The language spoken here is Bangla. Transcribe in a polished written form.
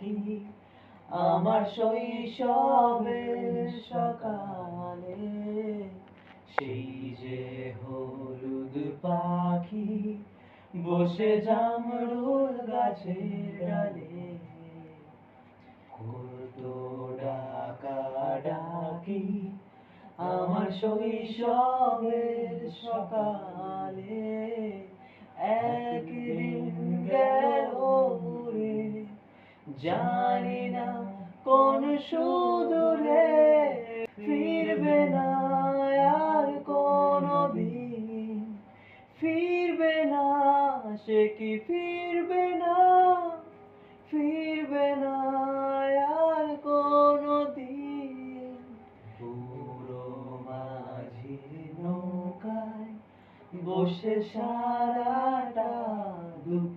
পাখি আমার শৈশবের সকালে, সেই যে হলুদ পাখি বসে জামরুল গাছের ডালে করতো ডাকাডাকি আমার শৈশবের সকালে। একদিন গেল উড়ে, জানি না কোন সুদূরে, ফিরবে না আর কোনদিন, ফিরবে না, সে কি ফিরবে না, ফিরবে না আর কোনদিন। বুড়ো মাঝির নৌকায় বসে সারাটা দুপুর